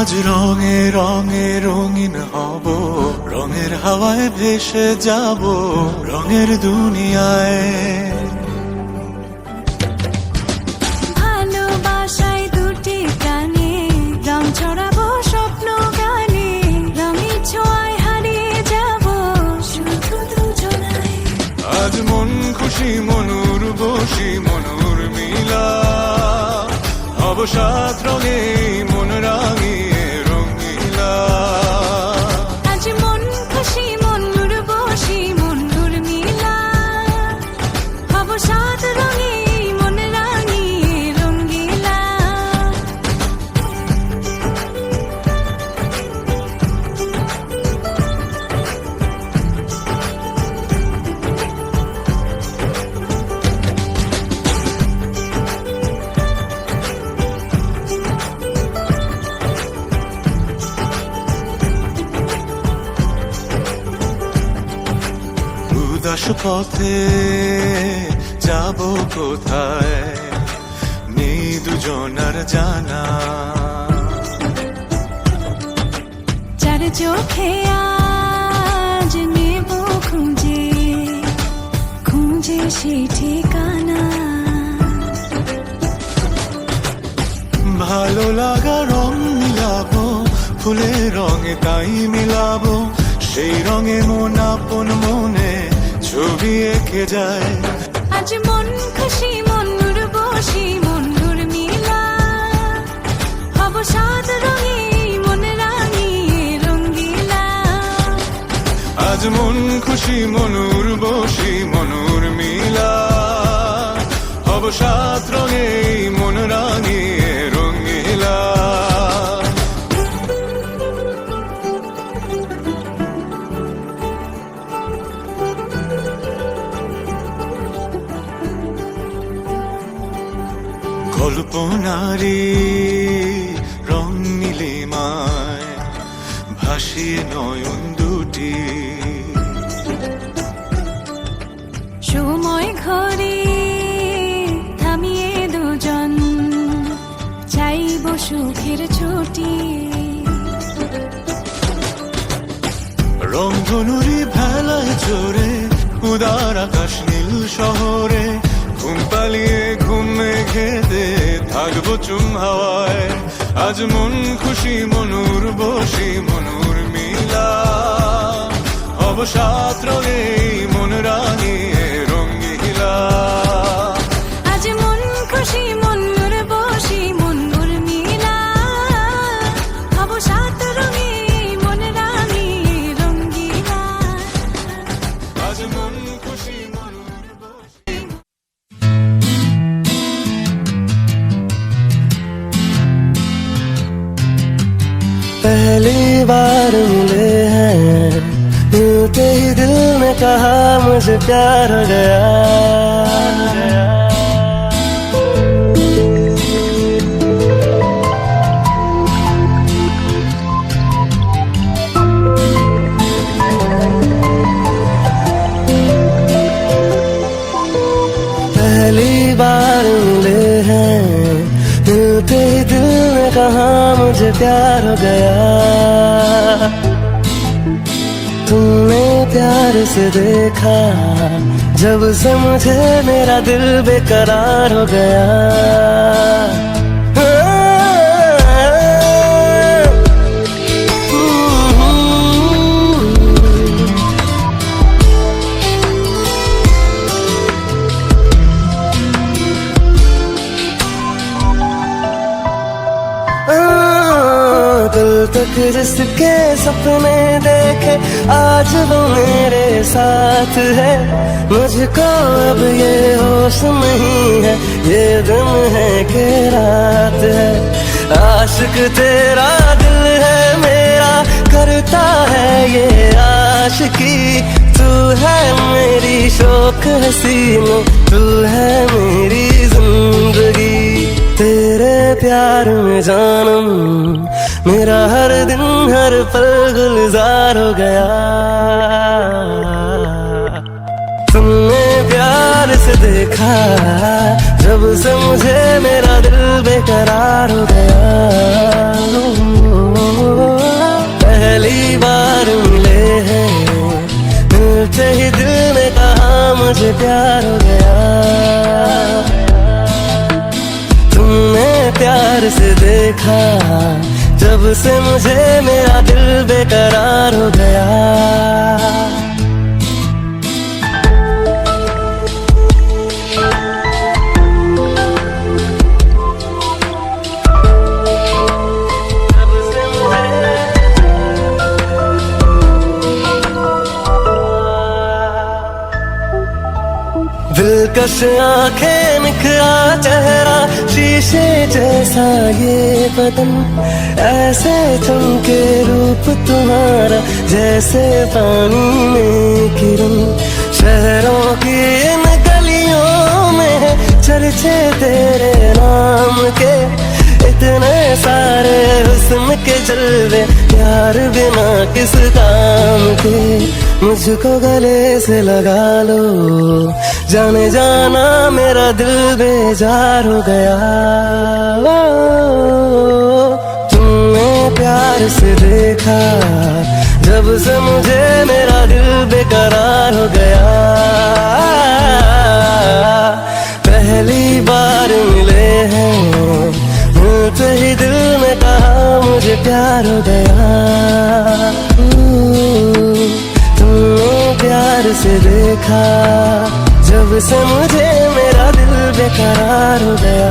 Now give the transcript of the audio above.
আজ রঙে রঙে রঙিন হব, রঙের হাওয়ায় ভেসে যাব রঙের দুনিয়ায়। ভালোবাসায় দুটি প্রাণে রং ছড়াবো স্বপ্ন গানে, রঙের ছোঁয়ায় হারিয়ে যাব শুধু দুজনায়। আজ মন খুশি মনুর বসি মনুর মিলা, হব সাত রঙে মন রাঙিয়ে রঙিলা। আজ মন খুশি মনুর বসি মনুর মিলা, হব সাত রঙে মন রাঙিয়ে রঙ্গিলা। উদাস পথে যাব কোথায় নেই দুজনার জানা, চার চোখে আজ নেব খুঁজে খুঁজে সেই ঠিকানা। ভালো লাগা রং মিলাবো ফুলের রঙে তাই মিলাবো, সেই রঙে মন আপন মনে ছবি এঁকে যায়। আজ মন খুশি মনুর বসি মনুর মিলা, হব সাত রঙে মন রাঙিয়ে রঙ্গিলা। আজ মন খুশি মনুর বসি মনুর মিলা, হব সাত রঙে মন রাঙিয়ে রঙিলা। কল্পনারি রং নীলিমায় ভাসিয়ে নয়ন দুটি, সময় ঘরে থামিয়ে দুজন চাইব সুখের ছুটি। রংধনুরি ভেলায় চড়ে উদার আকাশ নীল শহরে, ঘুম পালিয়ে ঘুম মেঘেতে থাকবো চুম হাওয়ায়। আজ মন খুশি মনুর বসি মনুর মিলা, হব সাত রঙে মন রাঙিয়ে রঙ্গিলা। আজ মন খুশি মনুর বসি মনুর মিলা, হব সাত রঙে মন রাঙিয়ে রঙ্গিলা। আজ মন খুশি মনুর বসি। पहली बार मिले हैं मिलते ही दिल ने कहा मुझे प्यार हो गया। पहली बार मिले हैं मिलते ही दिल ने कहा मुझे प्यार हो गया। से देखा, जब से मुझे मेरा दिल बेकरार हो गया। कल तक जिसके सपने देखे आज वो मेरे साथ है, मुझको अब ये होश नहीं है ये दिन है कि रात है। आशिक तेरा दिल है मेरा करता है ये आशिकी, तू है मेरी शौक हसीनो, तू है मेरी जिंदगी। तेरे प्यार में जानम मेरा हर दिन हर पल गुलजार हो गया। तुमने प्यार से देखा, जब से मुझे मेरा दिल बेकरार हो गया। पहली बार मिले हैं, मिलते ही दिल ने कहा मुझे प्यार हो गया। तुमने प्यार से देखा, जब से मुझे मेरा दिल बेकरार हो गया। दिलकश आंखें निखरा चेहरा, शीशे जैसा ये बदन, ऐसे चमके रूप तुम्हारा जैसे पानी में किरण। शहरों की इन गलियों में चर्चे तेरे नाम के, इतने सारे हुस्न के जलवे प्यार बिना किस काम के। मुझको गले से लगा लो, जाने जाना मेरा दिल बेजार हो गया। तुमने प्यार से देखा, जब से मुझे मेरा दिल बेकरार हो गया। पहली बार मिले हैं, मिलते ही दिल ने कहा मुझे प्यार हो गया। तुमने प्यार से देखा, जब से मुझे मेरा दिल बेकरार हो गया।